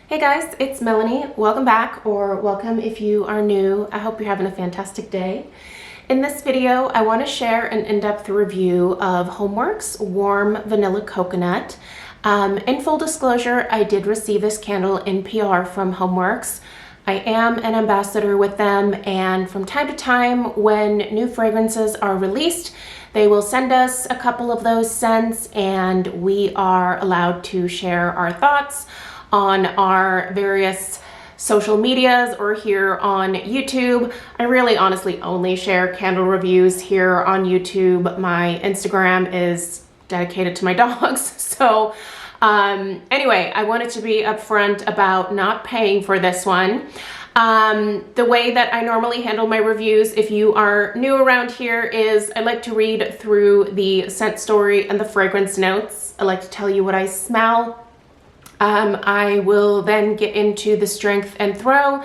Hey guys, it's Melanie. Welcome back, or welcome if you are new. I hope you're having a fantastic day. In this video, I want to share an in-depth review of HomeWorx Warm Vanilla Coconut. In full disclosure, I did receive this candle in PR from HomeWorx. I am an ambassador with them, and from time to time when new fragrances are released, they will send us a couple of those scents and we are allowed to share our thoughts on our various social medias or here on YouTube. I really honestly only share candle reviews here on YouTube. My Instagram is dedicated to my dogs. So anyway, I wanted to be upfront about not paying for this one. The way that I normally handle my reviews, if you are new around here, is I like to read through the scent story and the fragrance notes. I like to tell you what I smell. I will then get into the strength and throw,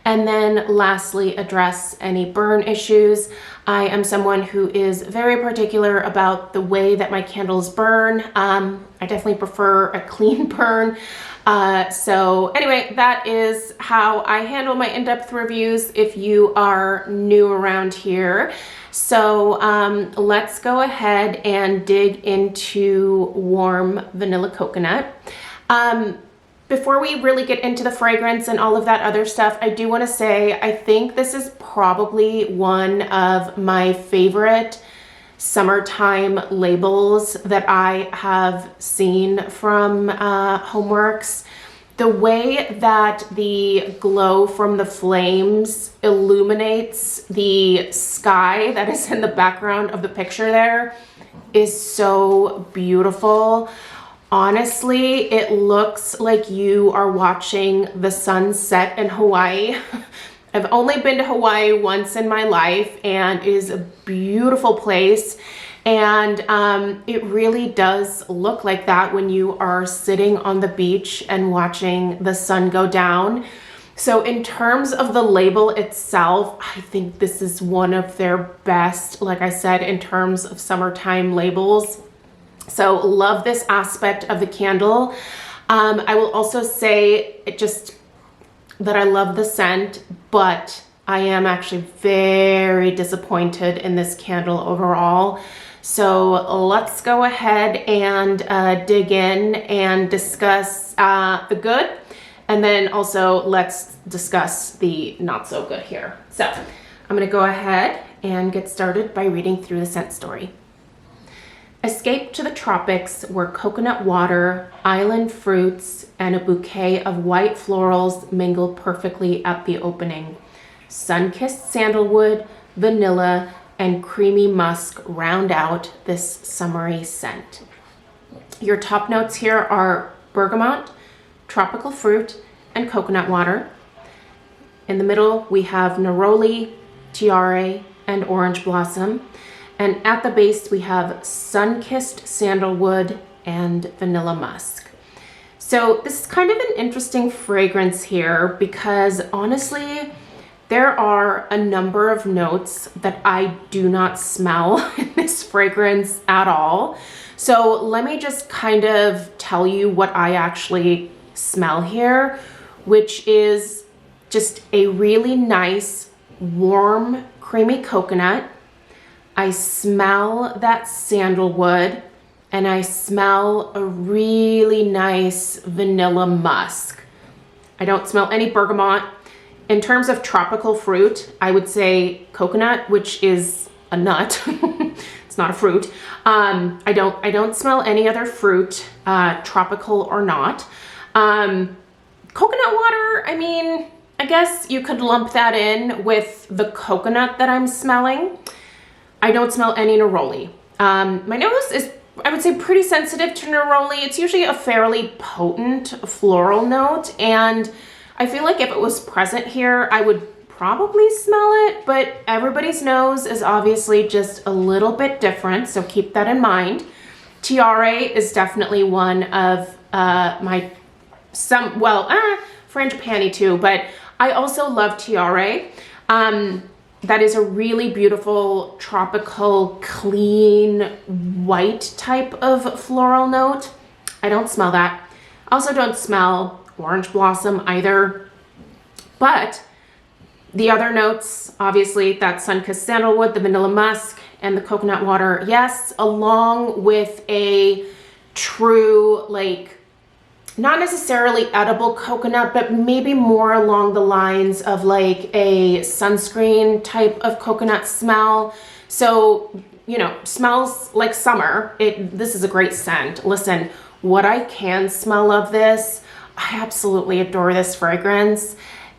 and then lastly address any burn issues. I am someone who is very particular about the way that my candles burn. I definitely prefer a clean burn. So anyway, that is how I handle my in-depth reviews if you are new around here. So let's go ahead and dig into Warm Vanilla Coconut. Before we really get into the fragrance and all of that other stuff, I do want to say I think this is probably one of my favorite summertime labels that I have seen from HomeWorx. The way that the glow from the flames illuminates the sky that is in the background of the picture there is so beautiful. Honestly, it looks like you are watching the sunset in Hawaii. I've only been to Hawaii once in my life, and it is a beautiful place. And it really does look like that when you are sitting on the beach and watching the sun go down. So in terms of the label itself, I think this is one of their best, like I said, in terms of summertime labels. So love this aspect of the candle. I will also say that I love the scent, but I am actually very disappointed in this candle overall. So let's go ahead and dig in and discuss the good, and then also let's discuss the not so good here. So I'm gonna go ahead and get started by reading through the scent story. Escape to the tropics where coconut water, island fruits, and a bouquet of white florals mingle perfectly at the opening. Sun-kissed sandalwood, vanilla, and creamy musk round out this summery scent. Your top notes here are bergamot, tropical fruit, and coconut water. In the middle, we have neroli, tiare, and orange blossom. And at the base, we have sun-kissed sandalwood and vanilla musk. So this is kind of an interesting fragrance here because honestly, there are a number of notes that I do not smell in this fragrance at all. So let me just kind of tell you what I actually smell here, which is just a really nice, warm, creamy coconut. I smell that sandalwood, and I smell a really nice vanilla musk. I don't smell any bergamot. In terms of tropical fruit, I would say coconut, which is a nut. It's not a fruit. I don't smell any other fruit, tropical or not. Coconut water, I mean, I guess you could lump that in with the coconut that I'm smelling. I don't smell any neroli. My nose is, I would say, pretty sensitive to neroli. It's usually a fairly potent floral note, and I feel like if it was present here, I would probably smell it, but everybody's nose is obviously just a little bit different, so keep that in mind. Tiare is definitely one of frangipani too, but I also love tiare. That is a really beautiful, tropical, clean, white type of floral note. I don't smell that. I also don't smell orange blossom either. But the other notes, obviously, that sun-kissed sandalwood, the vanilla musk, and the coconut water, yes, along with a true, like, not necessarily edible coconut, but maybe more along the lines of like a sunscreen type of coconut smell. So, you know, smells like summer. This is a great scent. Listen, what I can smell of this, I absolutely adore this fragrance.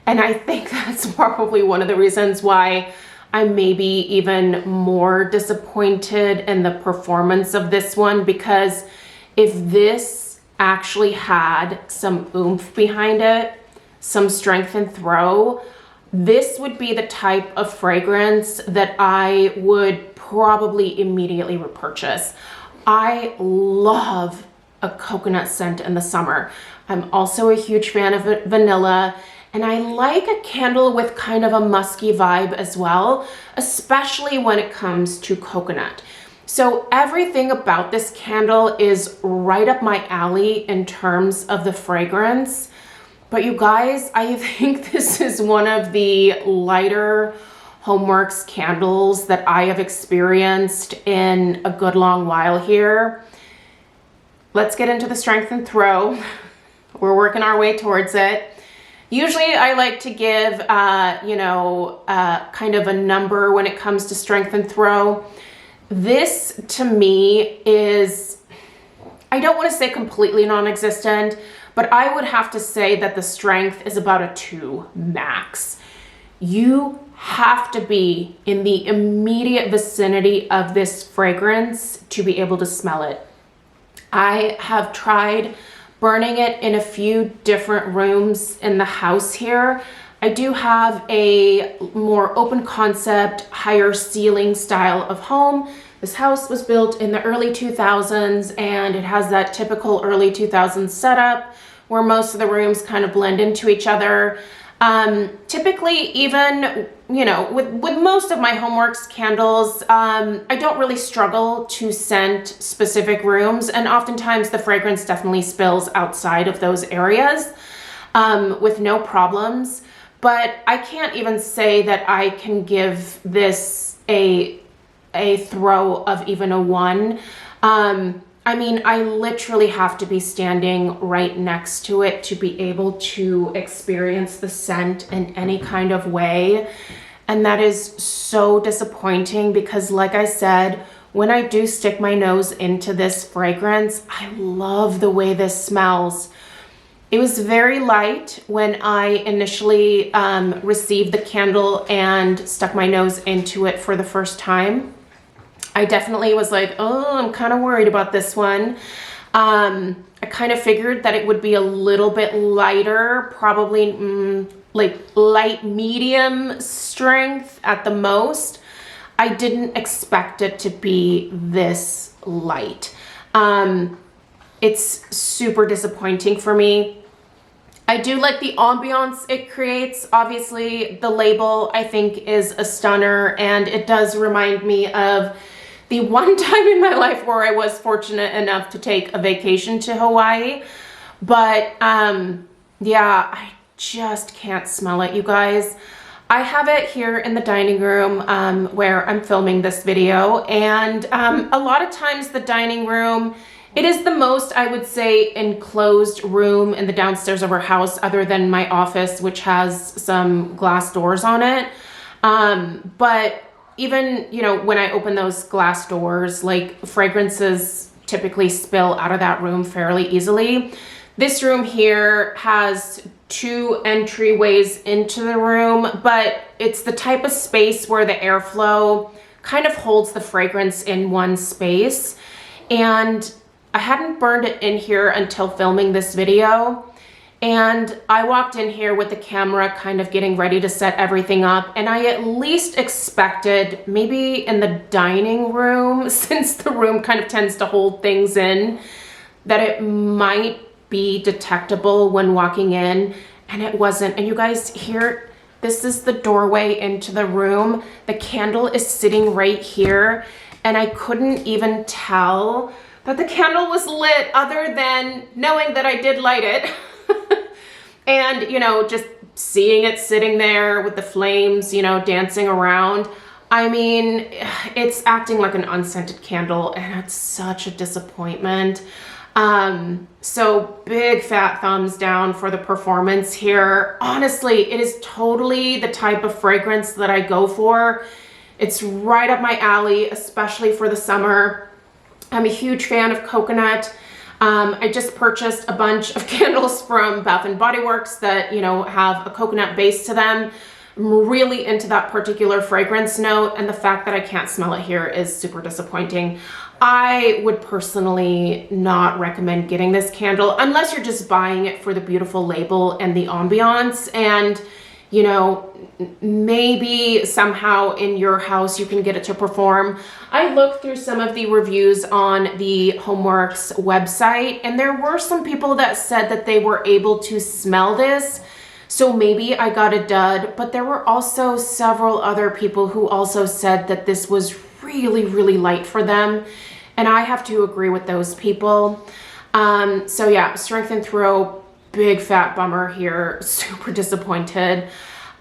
And I think that's probably one of the reasons why I may be even more disappointed in the performance of this one, because if this actually had some oomph behind it, some strength and throw, this would be the type of fragrance that I would probably immediately repurchase. I love a coconut scent in the summer. I'm also a huge fan of vanilla, and I like a candle with kind of a musky vibe as well, especially when it comes to coconut. So everything about this candle is right up my alley in terms of the fragrance. But you guys, I think this is one of the lighter HomeWorx candles that I have experienced in a good long while here. Let's get into the strength and throw. We're working our way towards it. Usually I like to give, kind of a number when it comes to strength and throw. This to me is, I don't want to say completely non-existent, but I would have to say that the strength is about a 2 max. You have to be in the immediate vicinity of this fragrance to be able to smell it. I have tried burning it in a few different rooms in the house here. I do have a more open concept, higher ceiling style of home. This house was built in the early 2000s, and it has that typical early 2000s setup where most of the rooms kind of blend into each other. Typically, even, with most of my HomeWorx candles, I don't really struggle to scent specific rooms, and oftentimes the fragrance definitely spills outside of those areas with no problems. But I can't even say that I can give this a throw of even a 1. I mean, I literally have to be standing right next to it to be able to experience the scent in any kind of way. And that is so disappointing because, like I said, when I do stick my nose into this fragrance, I love the way this smells. It was very light when I initially received the candle and stuck my nose into it for the first time. I definitely was like, oh, I'm kind of worried about this one. I kind of figured that it would be a little bit lighter, probably like light medium strength at the most. I didn't expect it to be this light. It's super disappointing for me. I do like the ambiance it creates. Obviously, the label I think is a stunner, and it does remind me of the one time in my life where I was fortunate enough to take a vacation to Hawaii. But yeah, I just can't smell it, you guys. I have it here in the dining room where I'm filming this video, and a lot of times the dining room, it is the most, I would say, enclosed room in the downstairs of our house other than my office, which has some glass doors on it. But even, when I open those glass doors, like, fragrances typically spill out of that room fairly easily. This room here has 2 entryways into the room, but it's the type of space where the airflow kind of holds the fragrance in one space. And I hadn't burned it in here until filming this video. And I walked in here with the camera kind of getting ready to set everything up, and I at least expected maybe in the dining room, since the room kind of tends to hold things in, that it might be detectable when walking in, and it wasn't. And you guys, here, this is the doorway into the room. The candle is sitting right here, and I couldn't even tell that the candle was lit other than knowing that I did light it. And, you know, just seeing it sitting there with the flames, you know, dancing around, I mean, it's acting like an unscented candle, and it's such a disappointment. So big fat thumbs down for the performance here. Honestly, it is totally the type of fragrance that I go for. It's right up my alley, especially for the summer. I'm a huge fan of coconut. I just purchased a bunch of candles from Bath & Body Works that, you know, have a coconut base to them. I'm really into that particular fragrance note, and the fact that I can't smell it here is super disappointing. I would personally not recommend getting this candle unless you're just buying it for the beautiful label and the ambiance, and, you know, maybe somehow in your house you can get it to perform. I looked through some of the reviews on the HomeWorx website, and there were some people that said that they were able to smell this. So maybe I got a dud, but there were also several other people who also said that this was really, really light for them. And I have to agree with those people. So yeah, strength and throw, big fat bummer here, super disappointed.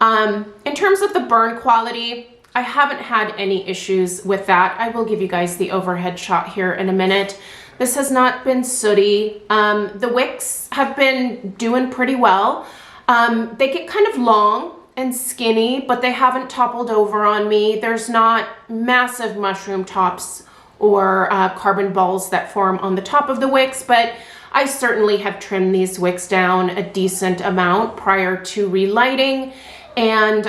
In terms of the burn quality, I haven't had any issues with that. I will give you guys the overhead shot here in a minute. This has not been sooty. The wicks have been doing pretty well. They get kind of long and skinny, but they haven't toppled over on me. There's not massive mushroom tops or carbon balls that form on the top of the wicks, but I certainly have trimmed these wicks down a decent amount prior to relighting. And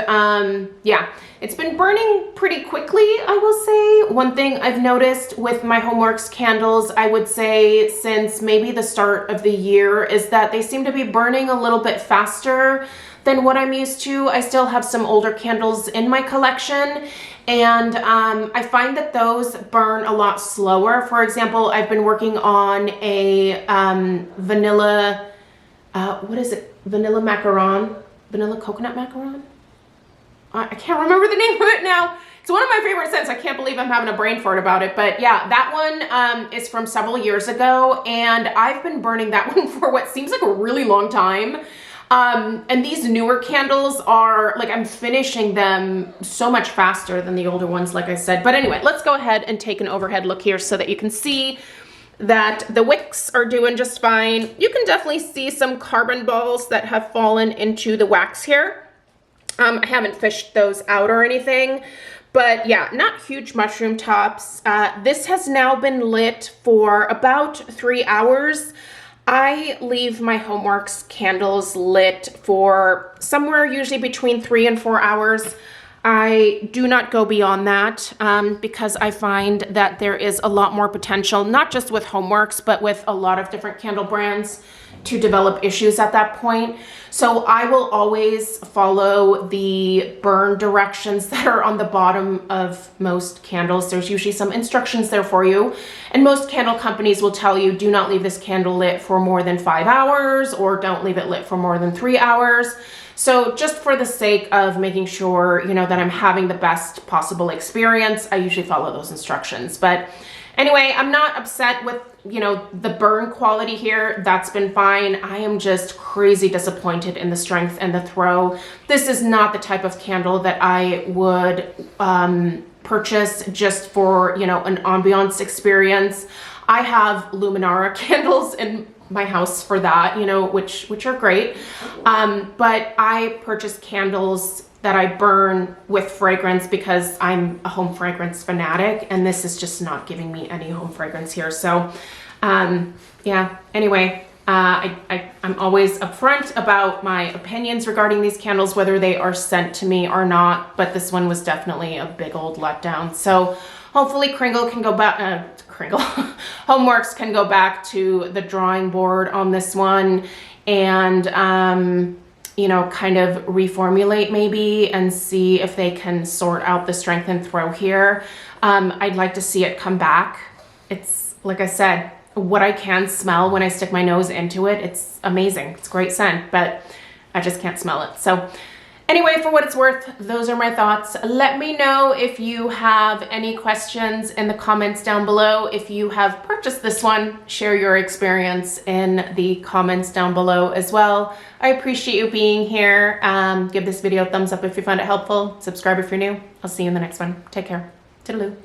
yeah, it's been burning pretty quickly, I will say. One thing I've noticed with my HomeWorx candles, I would say since maybe the start of the year, is that they seem to be burning a little bit faster than what I'm used to. I still have some older candles in my collection, and I find that those burn a lot slower. For example, I've been working on a vanilla, what is it? Vanilla macaron? Vanilla coconut macaron? I can't remember the name of it now. It's one of my favorite scents. I can't believe I'm having a brain fart about it. But yeah, that one is from several years ago, and I've been burning that one for what seems like a really long time. And these newer candles are, like, I'm finishing them so much faster than the older ones, like I said. But anyway, let's go ahead and take an overhead look here so that you can see that the wicks are doing just fine. You can definitely see some carbon balls that have fallen into the wax here. I haven't fished those out or anything, but yeah, not huge mushroom tops. This has now been lit for about 3 hours. I leave my HomeWorx candles lit for somewhere usually between 3 and 4 hours. I do not go beyond that because I find that there is a lot more potential, not just with HomeWorx, but with a lot of different candle brands to develop issues at that point. So I will always follow the burn directions that are on the bottom of most candles. There's usually some instructions there for you. And most candle companies will tell you, do not leave this candle lit for more than 5 hours, or don't leave it lit for more than 3 hours. So just for the sake of making sure, you know, that I'm having the best possible experience, I usually follow those instructions. But anyway, I'm not upset with, you know, the burn quality here. That's been fine. I am just crazy disappointed in the strength and the throw. This is not the type of candle that I would purchase just for, you know, an ambiance experience. I have Luminara candles in my house for that, you know, which are great. But I purchase candles that I burn with fragrance because I'm a home fragrance fanatic, and this is just not giving me any home fragrance here. So yeah, anyway, I'm always upfront about my opinions regarding these candles, whether they are sent to me or not, but this one was definitely a big old letdown. So hopefully Kringle can go back, HomeWorx can go back to the drawing board on this one and, you know, kind of reformulate maybe and see if they can sort out the strength and throw here. I'd like to see it come back. It's, like I said, what I can smell when I stick my nose into it, it's amazing. It's a great scent, but I just can't smell it. So Anyway, for what it's worth, those are my thoughts. Let me know if you have any questions in the comments down below. If you have purchased this one, share your experience in the comments down below as well. I appreciate you being here. Give this video a thumbs up if you found it helpful. Subscribe if you're new. I'll see you in the next one. Take care. Toodaloo.